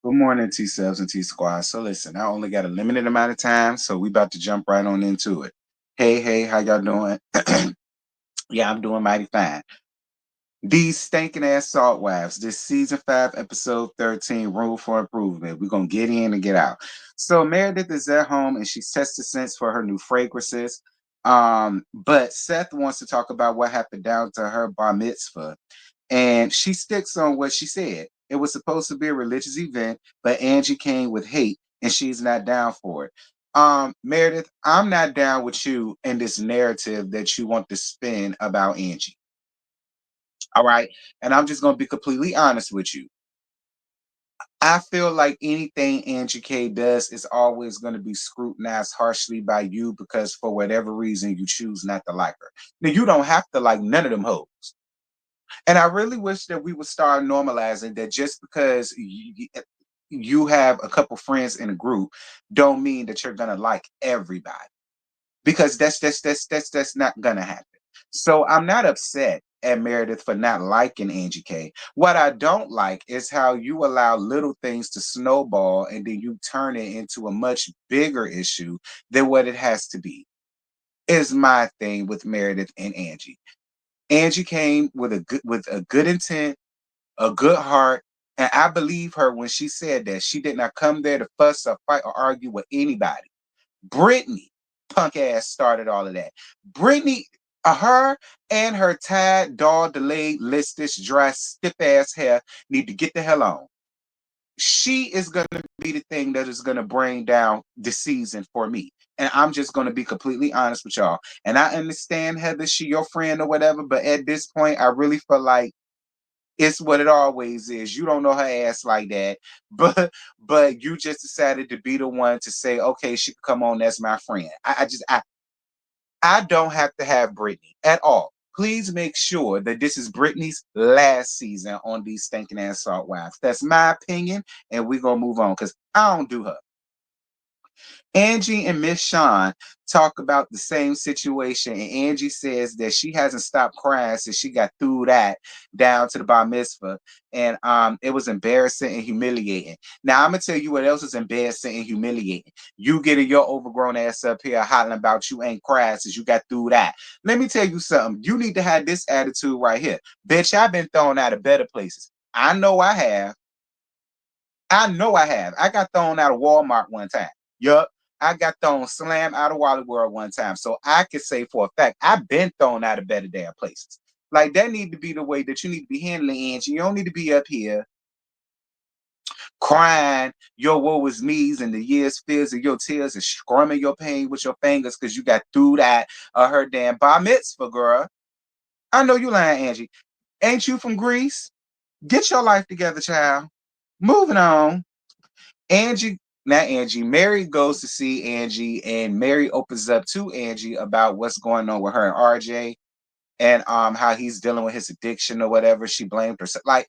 Good morning, T Cells and T Squad. So listen, I only got a limited amount of time, so we about to jump right on into it. Hey, how y'all doing? Yeah, I'm doing mighty fine. These stinking ass salt wives. This season 5, episode 13, Rule for Improvement. We're gonna get in and get out. So Meredith is at home and she sets the scents for her new fragrances. But Seth wants to talk about what happened down to her bar mitzvah. And she sticks on what she said. It was supposed to be a religious event, but Angie came with hate and she's not down for it. Meredith, I'm not down with you in this narrative that you want to spin about Angie. All right. And I'm just going to be completely honest with you. I feel like anything Angie K does is always going to be scrutinized harshly by you because for whatever reason you choose not to like her. Now, you don't have to like none of them hoes. And I really wish that we would start normalizing that just because you have a couple friends in a group don't mean that you're gonna like everybody because that's not gonna happen. So I'm not upset at Meredith for not liking Angie K. What I don't like is how you allow little things to snowball and then you turn it into a much bigger issue than what it has to be. Is my thing with Meredith and Angie. Angie came with a good intent, a good heart, and I believe her when she said that she did not come there to fuss or fight or argue with anybody. Brittany, punk ass, started all of that. Brittany, her and her tied, doll, delayed, listish, dry, stiff ass hair need to get the hell on. She is going to be the thing that is going to bring down the season for me. And I'm just going to be completely honest with y'all. And I understand Heather, she your friend or whatever, but at this point, I really feel like it's what it always is. You don't know her ass like that, but you just decided to be the one to say, okay, she can come on, that's my friend. I don't have to have Brittany at all. Please make sure that this is Brittany's last season on these stinking ass salt wives. That's my opinion, and we're gonna move on because I don't do her. Angie and Miss Shawn talk about the same situation, and Angie says that she hasn't stopped crying since she got through that down to the bar mitzvah, and it was embarrassing and humiliating. Now I'm gonna tell you what else is embarrassing and humiliating. You getting your overgrown ass up here hollering about you ain't cried since you got through that. Let me tell you something. You need to have this attitude right here, bitch. I've been thrown out of better places. I know I have. I know I have. I got thrown out of Walmart one time. Yup. I got thrown slam out of Wally World one time. So I can say for a fact, I've been thrown out of better damn places. Like that need to be the way that you need to be handling Angie. You don't need to be up here crying your woe is me's and the years fears of your tears and scrumming your pain with your fingers because you got through that her damn bar mitzvah, girl. I know you lying, Angie. Ain't you from Greece? Get your life together, child. Moving on. Angie, not Angie, Mary goes to see Angie, and Mary opens up to Angie about what's going on with her and RJ and how he's dealing with his addiction or whatever. She blamed herself. Like,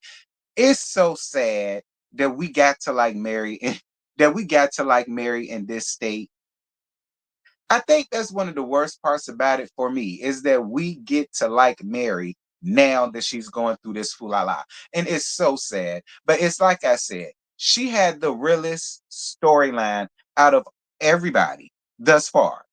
it's so sad that we got to like Mary that we got to like Mary in this state. I think that's one of the worst parts about it for me is that we get to like Mary now that she's going through this foolala. And it's so sad. But it's like I said, she had the realest storyline out of everybody thus far.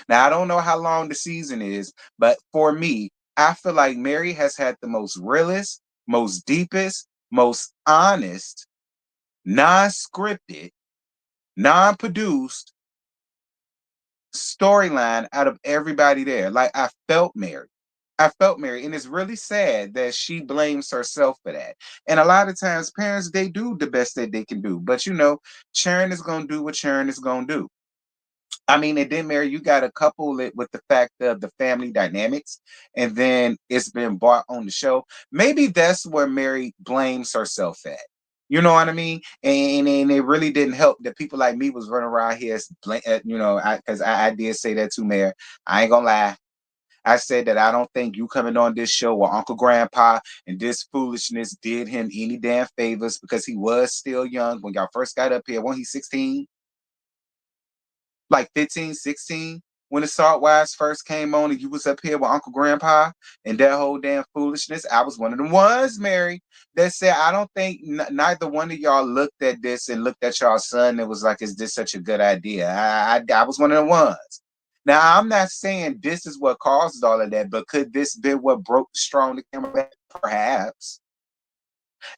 Now, I don't know how long the season is, but for me, I feel like Mary has had the most realest, most deepest, most honest, non scripted, non produced storyline out of everybody there. Like I felt Mary. I felt Mary, and it's really sad that she blames herself for that. And a lot of times, parents they do the best that they can do, but you know, Sharon is gonna do what Sharon is gonna do. I mean, and then Mary, you got to couple it with the fact of the family dynamics, and then it's been brought on the show. Maybe that's where Mary blames herself at. You know what I mean? And it really didn't help that people like me was running around here, you know, because I did say that too, Mary. I ain't gonna lie. I said that I don't think you coming on this show with Uncle Grandpa and this foolishness did him any damn favors because he was still young when y'all first got up here. When he 16, like 15, 16. when the Salt Wives first came on and you was up here with Uncle Grandpa and that whole damn foolishness. I was one of the ones, Mary, that said, I don't think neither one of y'all looked at this and looked at y'all son and was like, is this such a good idea? I was one of the ones. Now, I'm not saying this is what caused all of that, but could this be what broke the straw in the camera? Perhaps.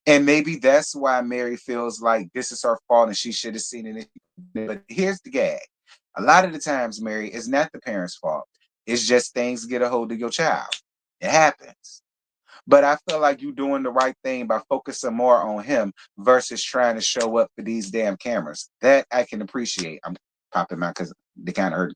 And maybe that's why Mary feels like this is her fault and she should have seen it. But here's the gag. A lot of the times, Mary, it's not the parents' fault. It's just things get a hold of your child. It happens. But I feel like you're doing the right thing by focusing more on him versus trying to show up for these damn cameras. That I can appreciate. I'm popping out because they kind of hurt.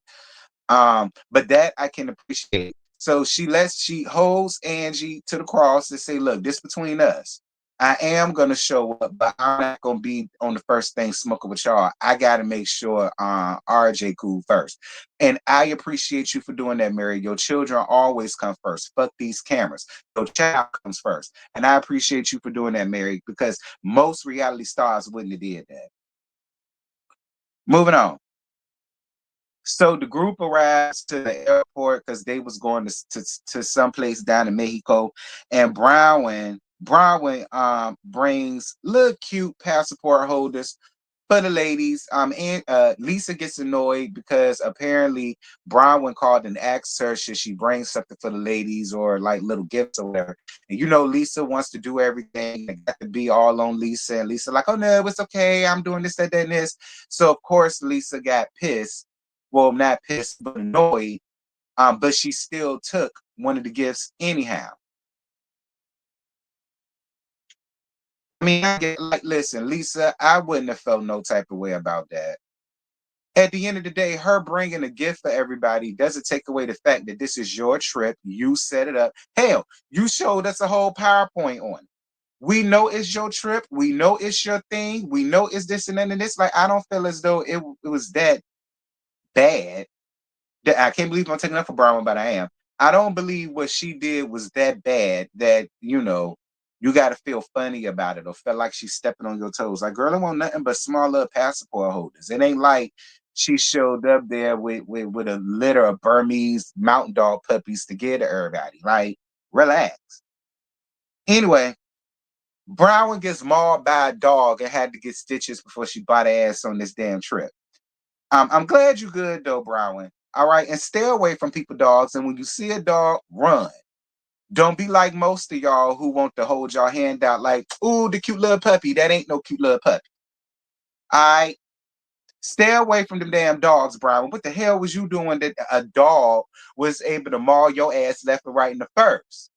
But that I can appreciate. So she holds Angie to the cross and say, look, this between us. I am gonna show up, but I'm not gonna be on the first thing smoking with y'all. I gotta make sure RJ cool first. And I appreciate you for doing that, Mary. Your children always come first. Fuck these cameras. Your child comes first. And I appreciate you for doing that, Mary, because most reality stars wouldn't have did that. Moving on. So the group arrives to the airport because they was going to some place down in Mexico, and Brown brings little cute passport holders for the ladies. And Lisa gets annoyed because apparently Bronwyn called and asked her should she bring something for the ladies or like little gifts or whatever. And you know Lisa wants to do everything. It got to be all on Lisa, and Lisa like, oh no, it's okay. I'm doing this, that, and this. So of course Lisa got pissed. Well, not pissed, but annoyed. But she still took one of the gifts anyhow. I mean, I get like, listen, Lisa, I wouldn't have felt no type of way about that. At the end of the day, her bringing a gift for everybody doesn't take away the fact that this is your trip. You set it up. Hell, you showed us a whole PowerPoint on it. We know it's your trip. We know it's your thing. We know it's this and that and this. Like, I don't feel as though it was that bad. I can't believe I'm taking up for Brown, but I am. I don't believe what she did was that bad that, you got to feel funny about it or feel like she's stepping on your toes. Like, girl, I want nothing but small little passport holders. It ain't like she showed up there with a litter of Burmese mountain dog puppies to give to everybody. Like, relax. Anyway, Brown gets mauled by a dog and had to get stitches before she bought her ass on this damn trip. I'm glad you're good though, Brown. All right, and stay away from people, dogs. And when you see a dog, run. Don't be like most of y'all who want to hold your hand out like, ooh, the cute little puppy. That ain't no cute little puppy. All right, stay away from them damn dogs, Brown. What the hell was you doing that a dog was able to maul your ass left and right in the first?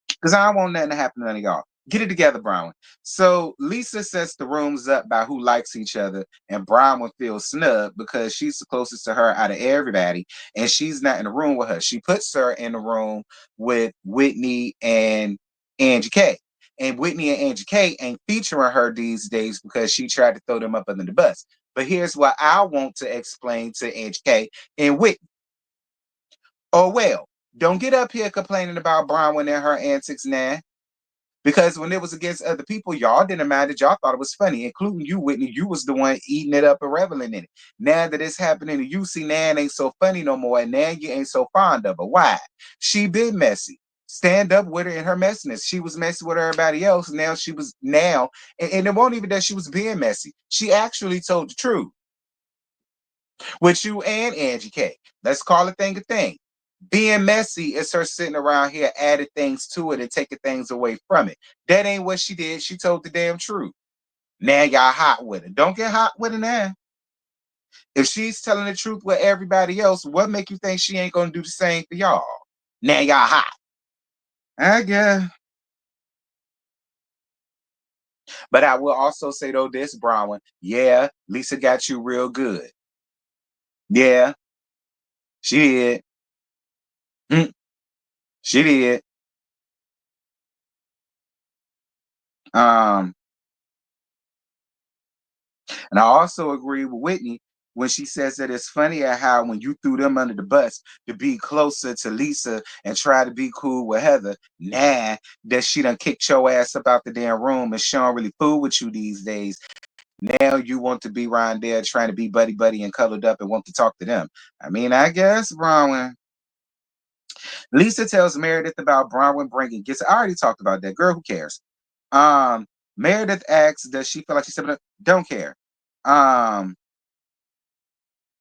Because I don't want nothing to happen to none of y'all. Get it together, Brown. So Lisa sets the rooms up by who likes each other, and Brown feels snubbed because she's the closest to her out of everybody, and she's not in the room with her. She puts her in the room with Whitney and Angie K. And Whitney and Angie K ain't featuring her these days because she tried to throw them up under the bus. But here's what I want to explain to Angie K and Whitney. Oh well, don't get up here complaining about Brown and her antics now. Because when it was against other people, y'all didn't mind it. Y'all thought it was funny, including you, Whitney. You was the one eating it up and reveling in it. Now that it's happening to you, see, Nan ain't so funny no more, and Nan you ain't so fond of her. Why? She been messy. Stand up with her in her messiness. She was messy with everybody else. Now she was and it won't even that she was being messy. She actually told the truth with you and Angie K. Let's call a thing a thing. Being messy is her sitting around here adding things to it and taking things away from it. That ain't what she did. She told the damn truth. Now y'all hot with it. Don't get hot with it now. If she's telling the truth with everybody else, what make you think she ain't gonna do the same for y'all? Now y'all hot. I guess. But I will also say though this, Brown, yeah, Lisa got you real good. Yeah, she did. Mm, she did. Um, And I also agree with Whitney when she says that it's funny at how when you threw them under the bus to be closer to Lisa and try to be cool with Heather, nah, that she done kicked your ass up out the damn room and she don't really fool with you these days. Now you want to be around there trying to be buddy buddy and cuddled up and want to talk to them. I mean, I guess Bronwyn. Lisa tells Meredith about Bronwyn bringing gifts. I already talked about that. Girl, who cares? Um, Meredith asks, does she feel like she's something? Don't care. Um,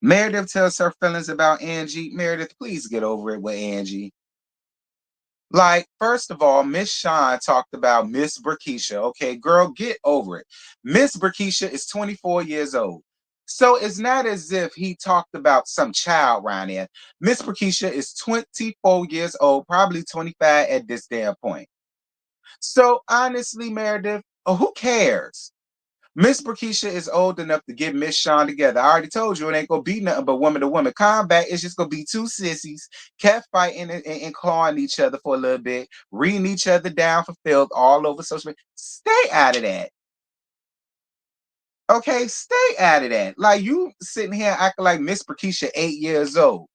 Meredith tells her feelings about Angie. Meredith, please get over it with Angie. Like, first of all, Miss Shawn talked about Miss Burkeisha. Okay, girl, get over it. Miss Burkeisha is 24 years old. So it's not as if he talked about some child around there. Miss Burkeisha is 24 years old, probably 25 at this damn point. So honestly, Meredith, who cares? Miss Burkeisha is old enough to get Miss Shawn together. I already told you it ain't gonna be nothing but woman to woman combat. It's just gonna be two sissies cat fighting and clawing each other for a little bit, reading each other down for filth all over social media. Stay out of that. Okay, stay out of that. Like you sitting here acting like Miss Burkeisha 8 years old.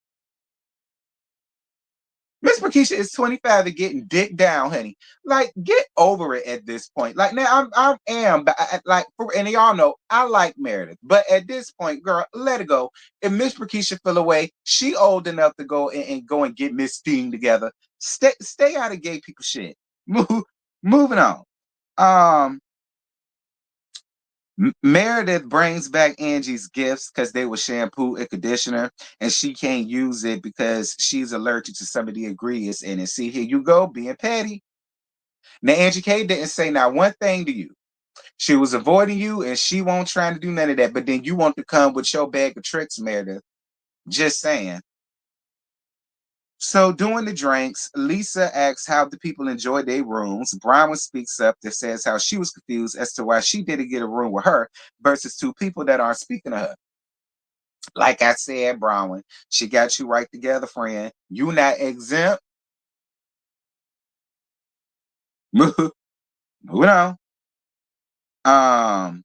Miss Makisha is 25 and getting dick down, honey. Like, get over it at this point. Like now, but like, and y'all know I like Meredith, but at this point, girl, let it go. If Miss Makisha fell away, she old enough to go and go and get Miss Sting together. Stay out of gay people shit. Moving on. Um, Meredith brings back Angie's gifts because they were shampoo and conditioner, and she can't use it because she's allergic to some of the ingredients in it. See, here you go, being petty. Now, Angie K didn't say not one thing to you. She was avoiding you, and she won't try to do none of that. But then you want to come with your bag of tricks, Meredith. Just saying. So, during the drinks, Lisa asks how the people enjoyed their rooms. Bronwyn speaks up that says how she was confused as to why she didn't get a room with her versus two people that aren't speaking to her. Like I said, Bronwyn, she got you right together, friend. You not exempt. Moving on. Um,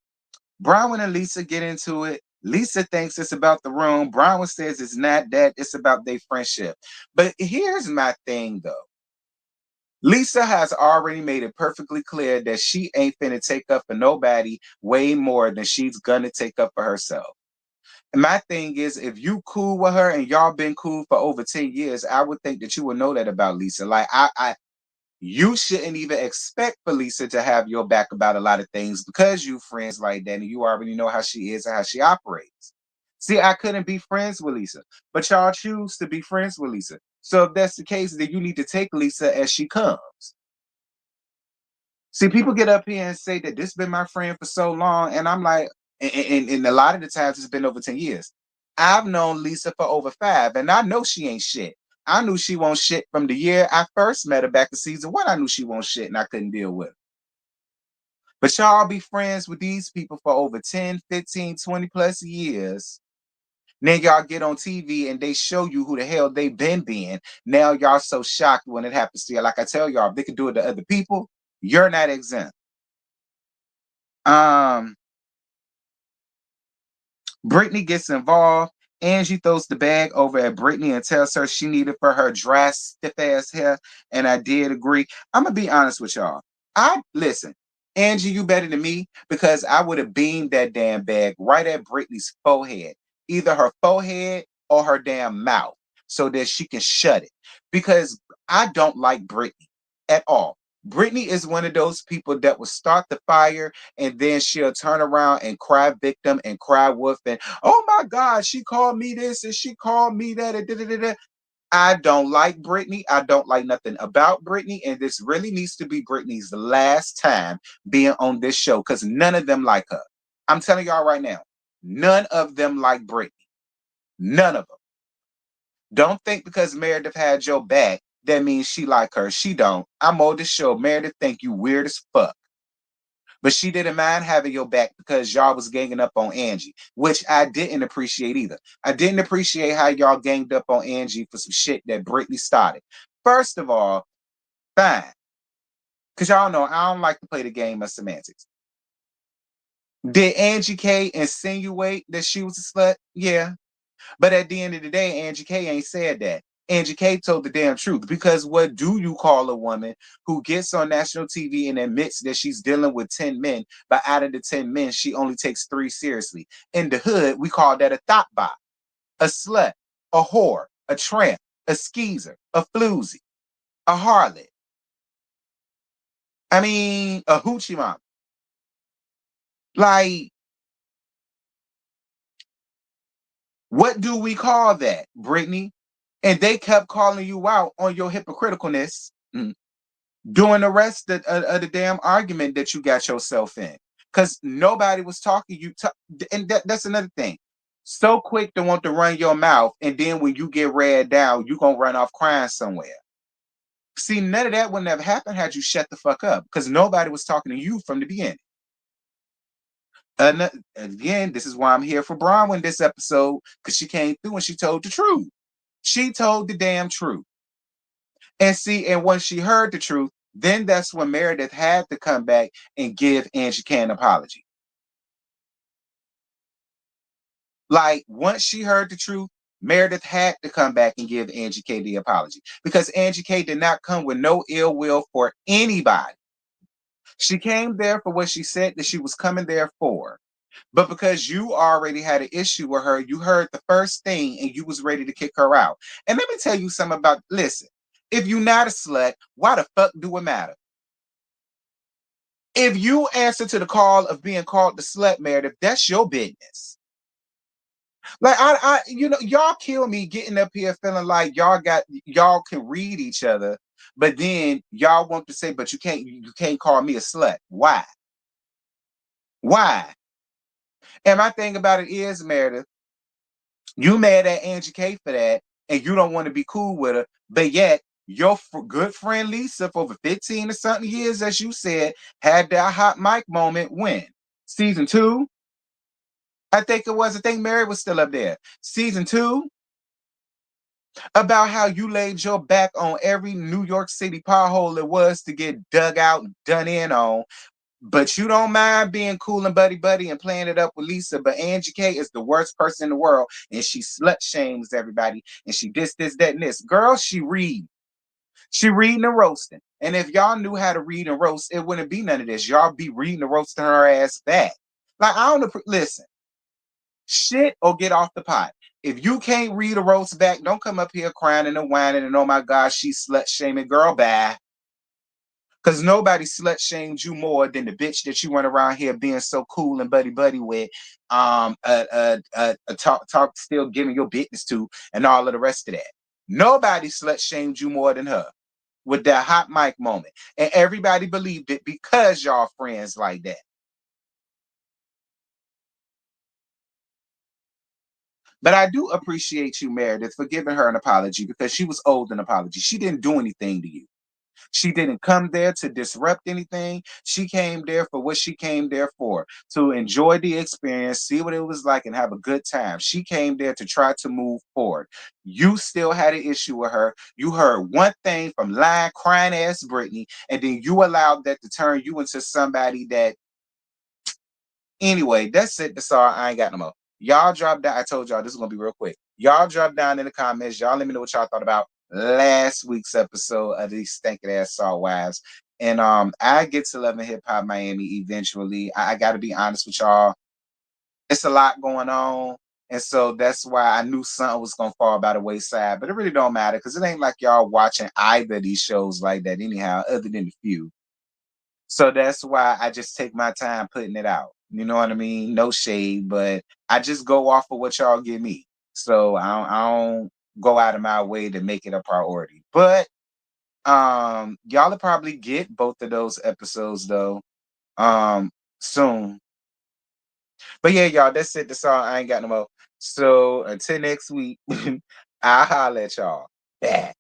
Bronwyn and Lisa get into it. Lisa thinks it's about the room. Bronwyn says it's not that, it's about their friendship. But here's my thing though. Lisa has already made it perfectly clear that she ain't finna take up for nobody way more than she's gonna take up for herself. And my thing is, if you cool with her and y'all been cool for over 10 years, I would think that you would know that about Lisa. Like you shouldn't even expect for Lisa to have your back about a lot of things because you friends like that and you already know how she is and how she operates. See, I couldn't be friends with Lisa, but y'all choose to be friends with Lisa. So if that's the case, then you need to take Lisa as she comes. See, people get up here and say that this been my friend for so long, and I'm like, and a lot of the times it's been over 10 years. I've known Lisa for over 5, and I know she ain't shit. I knew she won't shit from the year I first met her back in season 1. I knew she won't shit, and I couldn't deal with her. But y'all be friends with these people for over 10, 15, 20 plus years. Then y'all get on TV and they show you who the hell they been being. Now y'all so shocked when it happens to you. Like I tell y'all, if they can do it to other people, you're not exempt. Um, Brittany gets involved. Angie throws the bag over at Brittany and tells her she needed for her dry, stiff ass hair. And I did agree. I'm gonna be honest with y'all. I listen, Angie, you better than me because I would have beamed that damn bag right at Brittany's forehead, either her forehead or her damn mouth, so that she can shut it. Because I don't like Brittany at all. Brittany is one of those people that will start the fire and then she'll turn around and cry victim and cry wolf and oh my God, she called me this and she called me that and da, da, da, da. I don't like Brittany. I don't like nothing about Brittany, and this really needs to be Brittany's last time being on this show because none of them like her. I'm telling y'all right now, none of them like Brittany. None of them. Don't think because Meredith had your back that means she like her. She don't. I'm on this show. Meredith think you weird as fuck. But she didn't mind having your back because y'all was ganging up on Angie, which I didn't appreciate either. I didn't appreciate how y'all ganged up on Angie for some shit that Brittany started. First of all, fine. Because y'all know I don't like to play the game of semantics. Did Angie K insinuate that she was a slut? Yeah. But at the end of the day, Angie K ain't said that. Angie K told the damn truth. Because what do you call a woman who gets on national TV and admits that she's dealing with 10 men, but out of the 10 men, she only takes 3 seriously? In the hood, we call that a thought bot, a slut, a whore, a tramp, a skeezer, a floozy, a harlot. I mean, a hoochie mama. Like, what do we call that, Brittany? And they kept calling you out on your hypocriticalness during the rest of the damn argument that you got yourself in. Because nobody was talking and that's another thing. So quick to want to run your mouth, and then when you get read down, you going to run off crying somewhere. See, none of that wouldn't have happened had you shut the fuck up, because nobody was talking to you from the beginning. Again, this is why I'm here for Bronwyn this episode, because she came through and she told the truth. She told the damn truth. And see, and when she heard the truth, then that's when Meredith had to come back and give Angie K an apology. Like, once she heard the truth, Meredith had to come back and give Angie K the apology, because Angie K did not come with no ill will for anybody. She came there for what she said that she was coming there for. But because you already had an issue with her, you heard the first thing and you was ready to kick her out. And let me tell you something about, listen, if you're not a slut, why the fuck do it matter? If you answer to the call of being called the slut, Meredith, that's your business. Like, y'all kill me getting up here feeling like y'all can read each other, but then y'all want to say, but you can't call me a slut. Why? Why? And my thing about it is, Meredith, you mad at Angie K for that, and you don't want to be cool with her, but yet your good friend Lisa, for over 15 or something years, as you said, had that hot mic moment when? Season 2? I think it was. I think Mary was still up there. Season 2, about how you laid your back on every New York City pothole it was to get dug out and done in on. But you don't mind being cool and buddy and playing it up with Lisa. But Angie K is the worst person in the world, and she slut shames everybody, and she this, that, and this. Girl, she read. She reading and roasting. And if y'all knew how to read and roast, it wouldn't be none of this. Y'all be reading and roasting her ass back. Like, I don't listen. Shit or get off the pot. If you can't read a roast back, don't come up here crying and whining and, oh my gosh, she's slut shaming. Girl, bye. Because nobody slut shamed you more than the bitch that you went around here being so cool and buddy with, talk still giving your business to, and all of the rest of that. Nobody slut shamed you more than her with that hot mic moment. And everybody believed it because y'all friends like that. But I do appreciate you, Meredith, for giving her an apology, because she was owed an apology. She didn't do anything to you. She didn't come there to disrupt anything. She came there for what she came there for, to enjoy the experience, see what it was like, and have a good time. She came there to try to move forward. You still had an issue with her. You heard one thing from lying, crying ass Brittany, and then you allowed that to turn you into somebody that. Anyway, that's it. That's all. I ain't got no more. Y'all drop down. I told y'all this is gonna be real quick. Y'all drop down in the comments. Y'all let me know what y'all thought about last week's episode of these stinking ass Salt Wives. And I get to Love and Hip Hop Miami eventually. I gotta be honest with y'all. It's a lot going on. And so that's why I knew something was gonna fall by the wayside. But it really don't matter, because it ain't like y'all watching either of these shows like that anyhow, other than a few. So that's why I just take my time putting it out. You know what I mean? No shade, but I just go off of what y'all give me. So I don't go out of my way to make it a priority. But y'all will probably get both of those episodes though soon. But yeah, y'all, that's it. That's all. I ain't got no more. So until next week, I'll holler at y'all. Bye.